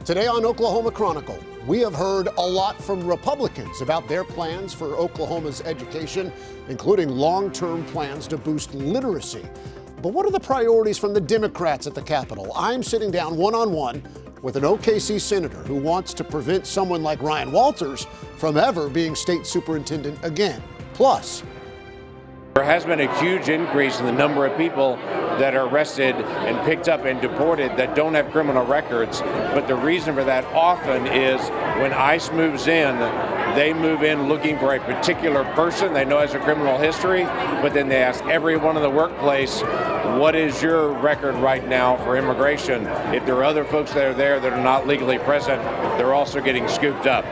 Today on Oklahoma Chronicle, we have heard a lot from Republicans about their plans for Oklahoma's education, including long-term plans to boost literacy. But what are the priorities from the Democrats at the Capitol? I'm sitting down one-on-one with an OKC senator who wants to prevent someone like Ryan Walters from ever being state superintendent again. Plus, there has been a huge increase in the number of people that are arrested and picked up and deported that don't have criminal records. But the reason for that often is when ICE moves in, they move in looking for a particular person they know has a criminal history, but then they ask everyone in the workplace, what is your record right now for immigration? If there are other folks that are there that are not legally present, they're also getting scooped up.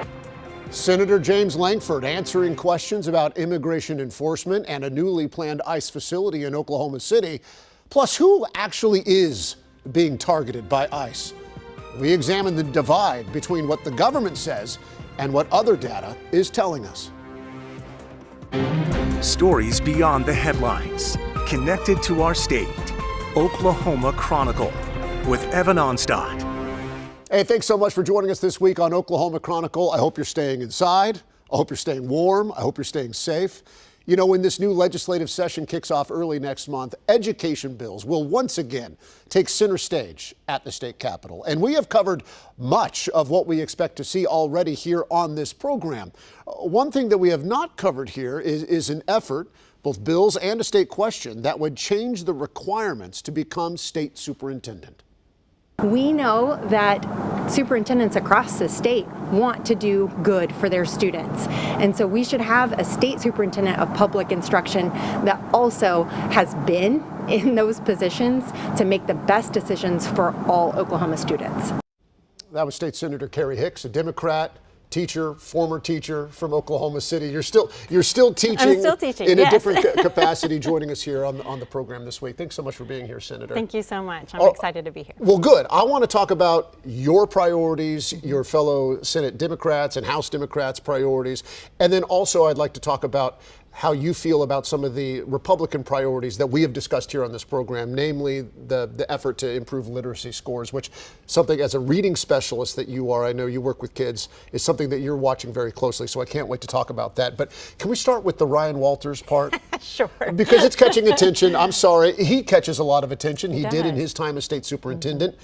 Senator James Lankford answering questions about immigration enforcement and a newly planned ICE facility in Oklahoma City. Plus, who actually is being targeted by ICE? We examine the divide between what the government says and what other data is telling us. Stories beyond the headlines, connected to our state. Oklahoma Chronicle with Evan Onstadt. Hey, thanks so much for joining us this week on Oklahoma Chronicle. I hope you're staying inside. I hope you're staying warm. I hope you're staying safe. You know, when this new legislative session kicks off early next month, education bills will once again take center stage at the state capitol. And we have covered much of what we expect to see already here on this program. One thing that we have not covered here is an effort, both bills and a state question, that would change the requirements to become state superintendent. We know that superintendents across the state want to do good for their students. And so we should have a state superintendent of public instruction that also has been in those positions to make the best decisions for all Oklahoma students. That was State Senator Carrie Hicks, a Democrat, teacher, former teacher from Oklahoma City. You're still teaching. I'm still teaching, in yes. a different capacity, joining us here on the program this week. Thanks so much for being here, Senator. Thank you so much. I'm excited to be here. Well, good. I want to talk about your priorities, your fellow Senate Democrats and House Democrats' priorities, and then also I'd like to talk about how you feel about some of the Republican priorities that we have discussed here on this program, namely the effort to improve literacy scores, which something as a reading specialist that you are, I know you work with kids, is something that you're watching very closely. So I can't wait to talk about that. But can we start with the Ryan Walters part? Sure. Because it's catching attention. I'm sorry. He catches a lot of attention. He did in does. his time as state superintendent.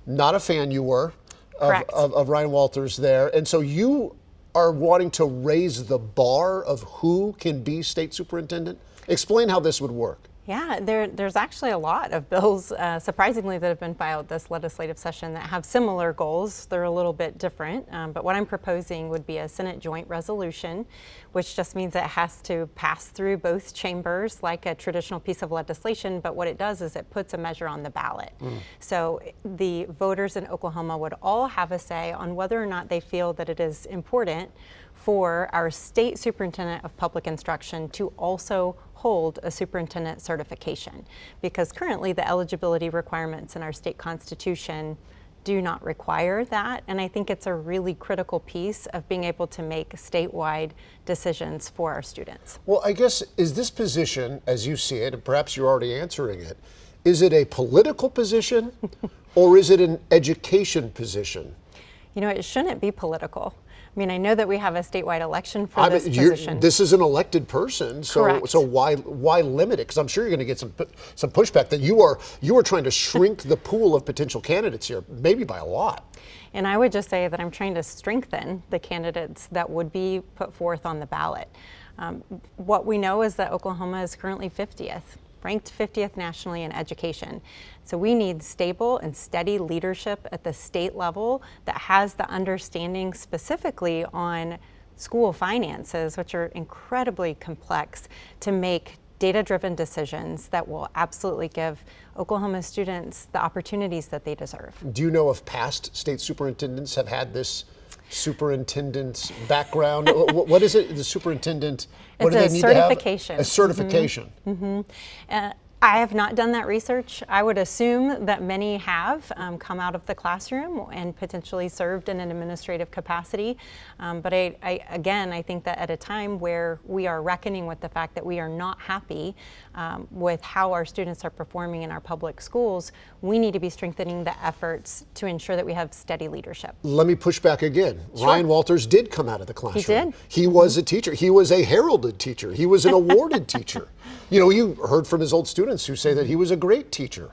Not a fan you were of Ryan Walters there. And so you are wanting to raise the bar of who can be state superintendent? Explain how this would work. Yeah, there's actually a lot of bills, surprisingly, that have been filed this legislative session that have similar goals. They're a little bit different, but what I'm proposing would be a Senate joint resolution, which just means it has to pass through both chambers like a traditional piece of legislation, but what it does is it puts a measure on the ballot. So the voters in Oklahoma would all have a say on whether or not they feel that it is important for our state superintendent of public instruction to also hold a superintendent certification, because currently the eligibility requirements in our state constitution do not require that. And I think it's a really critical piece of being able to make statewide decisions for our students. Well, I guess, is this position, as you see it, and perhaps you're already answering it, is it a political position or is it an education position? You know, it shouldn't be political. I mean, I know that we have a statewide election for this position. This is an elected person, so why limit it? Because I'm sure you're going to get some pushback that you are trying to shrink the pool of potential candidates here, maybe by a lot. And I would just say that I'm trying to strengthen the candidates that would be put forth on the ballot. What we know is that Oklahoma is currently 50th. Ranked 50th nationally in education. So we need stable and steady leadership at the state level that has the understanding specifically on school finances, which are incredibly complex, to make data-driven decisions that will absolutely give Oklahoma students the opportunities that they deserve. Do you know if past state superintendents have had this superintendent's background? What is it? The superintendent? What It's do they a need certification. to have? A certification. I have not done that research. I would assume that many have come out of the classroom and potentially served in an administrative capacity. But I think that at a time where we are reckoning with the fact that we are not happy with how our students are performing in our public schools, we need to be strengthening the efforts to ensure that we have steady leadership. Let me push back again. Sure. Ryan Walters did come out of the classroom. He did. He was a teacher. He was a heralded teacher. He was an awarded teacher. You know, you heard from his old students who say that he was a great teacher.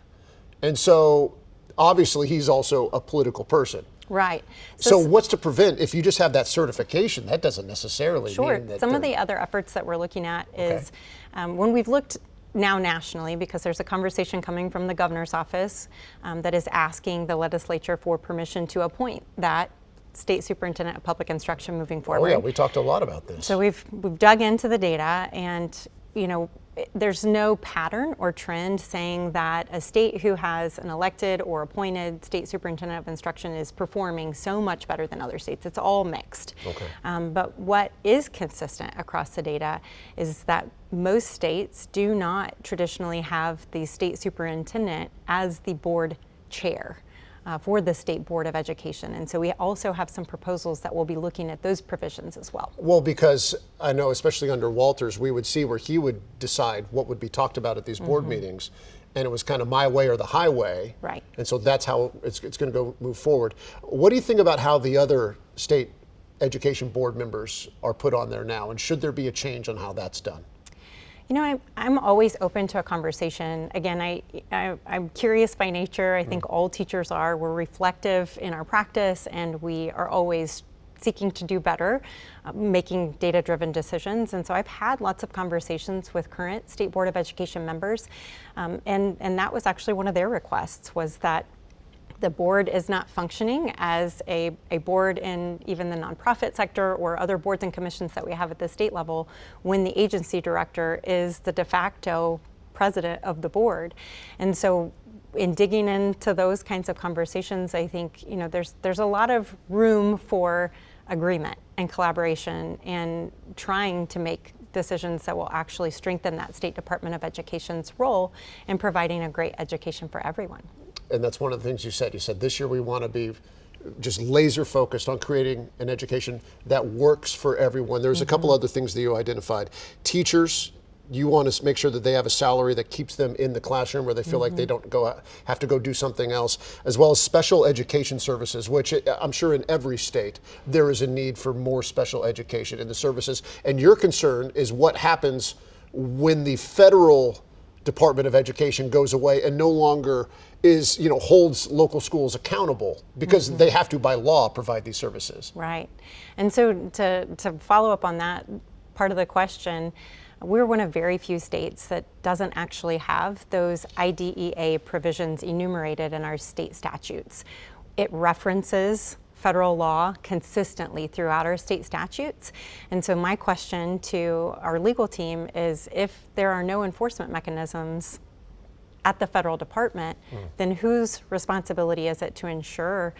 And so obviously he's also a political person. Right. So what's to prevent, if you just have that certification, that doesn't necessarily mean that Some of the other efforts that we're looking at is when we've looked now nationally, because there's a conversation coming from the governor's office that is asking the legislature for permission to appoint that state superintendent of public instruction moving forward. Oh yeah, we talked a lot about this. So we've dug into the data, and you know, there's no pattern or trend saying that a state who has an elected or appointed state superintendent of instruction is performing so much better than other states. It's all mixed. Okay. But what is consistent across the data is that most states do not traditionally have the state superintendent as the board chair for the State Board of Education. And so we also have some proposals that will be looking at those provisions as well. Well, because I know, especially under Walters, we would see where he would decide what would be talked about at these board meetings. And it was kind of my way or the highway. Right. And so that's how it's going to move forward. What do you think about how the other state education board members are put on there now? And should there be a change on how that's done? You know, I'm always open to a conversation. Again, I'm curious by nature. I think all teachers are. We're reflective in our practice, and we are always seeking to do better, making data-driven decisions. And so I've had lots of conversations with current State Board of Education members, and that was actually one of their requests, was that the board is not functioning as a board in even the nonprofit sector or other boards and commissions that we have at the state level, when the agency director is the de facto president of the board. And so in digging into those kinds of conversations, I think, you know, there's a lot of room for agreement and collaboration and trying to make decisions that will actually strengthen that State Department of Education's role in providing a great education for everyone. And that's one of the things you said. You said this year we want to be just laser focused on creating an education that works for everyone. There's a couple other things that you identified. Teachers, you want to make sure that they have a salary that keeps them in the classroom, where they feel like they don't have to go do something else, as well as special education services, which I'm sure in every state there is a need for more special education in the services. And your concern is what happens when the federal Department of Education goes away and no longer is, you know, holds local schools accountable, because they have to by law provide these services. Right. And so to follow up on that part of the question, we're one of very few states that doesn't actually have those IDEA provisions enumerated in our state statutes. It references federal law consistently throughout our state statutes. And so my question to our legal team is, if there are no enforcement mechanisms at the federal department, then whose responsibility is it to ensure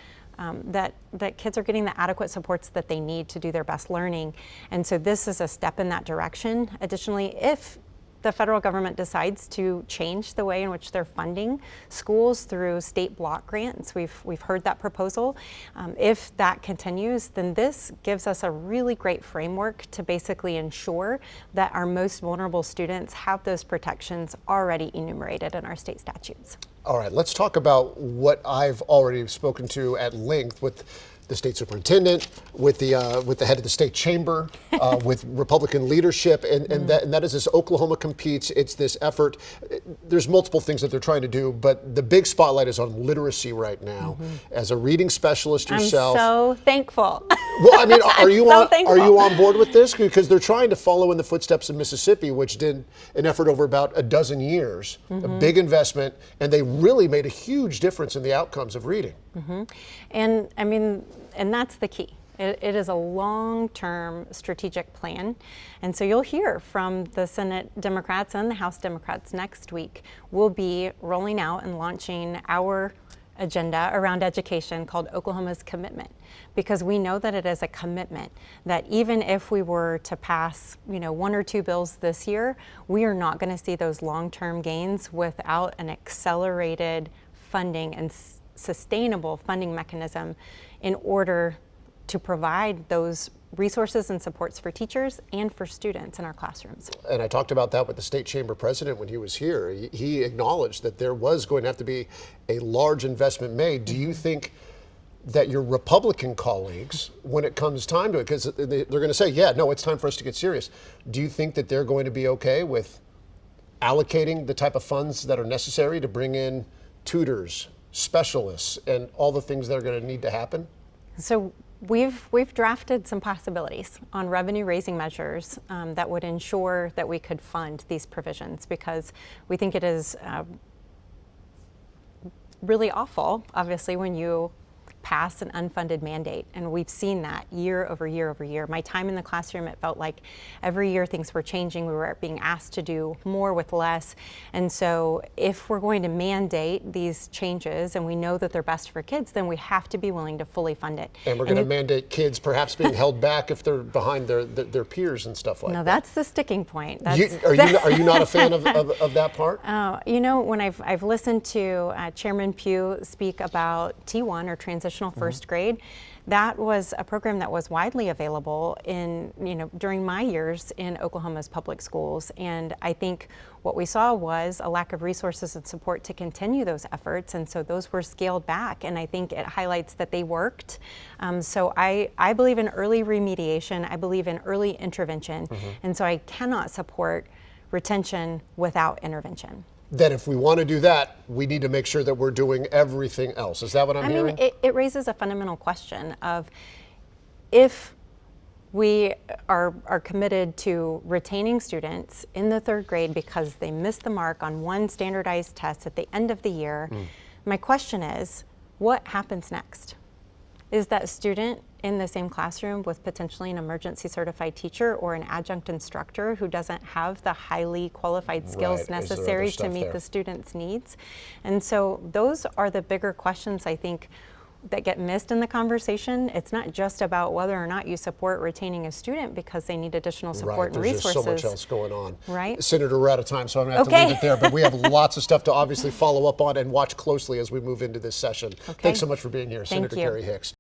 that kids are getting the adequate supports that they need to do their best learning? And so this is a step in that direction. Additionally, if the federal government decides to change the way in which they're funding schools through state block grants, we've heard that proposal. If that continues, then this gives us a really great framework to basically ensure that our most vulnerable students have those protections already enumerated in our state statutes. All right, let's talk about what I've already spoken to at length with the state superintendent, with the head of the state chamber, with Republican leadership, and that is this Oklahoma Competes. It's this effort. There's multiple things that they're trying to do, but the big spotlight is on literacy right now. As a reading specialist yourself, I'm so thankful. well, I mean, are you so on thankful. are you on board with this? Because they're trying to follow in the footsteps of Mississippi, which did an effort over about a dozen years, a big investment, and they really made a huge difference in the outcomes of reading. And I mean, and that's the key. It is a long-term strategic plan. And so you'll hear from the Senate Democrats and the House Democrats next week. We'll be rolling out and launching our agenda around education called Oklahoma's Commitment, because we know that it is a commitment that even if we were to pass, 1 or 2 bills this year, we are not going to see those long-term gains without an accelerated funding and sustainable funding mechanism in order to provide those resources and supports for teachers and for students in our classrooms. And I talked about that with the state chamber president when he was here. He acknowledged that there was going to have to be a large investment made. Do you think that your Republican colleagues, when it comes time to it, because they're going to say, yeah, no, it's time for us to get serious. Do you think that they're going to be okay with allocating the type of funds that are necessary to bring in tutors, specialists, and all the things that are going to need to happen? So we've drafted some possibilities on revenue raising measures that would ensure that we could fund these provisions, because we think it is really awful, obviously, when you pass an unfunded mandate, and we've seen that year over year over year. My time in the classroom, it felt like every year things were changing. We were being asked to do more with less. And so if we're going to mandate these changes and we know that they're best for kids, then we have to be willing to fully fund it. And we're going to mandate kids perhaps being held back if they're behind their peers and stuff like that. No, that's the sticking point. Are you not a fan of that part? When I've listened to Chairman Pugh speak about T1 or transitional first grade, that was a program that was widely available during my years in Oklahoma's public schools. And I think what we saw was a lack of resources and support to continue those efforts. And so those were scaled back. And I think it highlights that they worked. So I believe in early remediation. I believe in early intervention. And so I cannot support retention without intervention. Then if we want to do that, we need to make sure that we're doing everything else. Is that what I'm hearing? I mean, it raises a fundamental question of if we are committed to retaining students in the 3rd grade because they missed the mark on one standardized test at the end of the year, my question is, what happens next? Is that student in the same classroom with potentially an emergency certified teacher or an adjunct instructor who doesn't have the highly qualified skills necessary to meet the student's needs? And so those are the bigger questions, I think, that get missed in the conversation. It's not just about whether or not you support retaining a student because they need additional support and resources. There's just so much else going on. Right. Senator, we're out of time, so I'm going to have to leave it there. But we have lots of stuff to obviously follow up on and watch closely as we move into this session. Thanks so much for being here, Senator Carrie Hicks.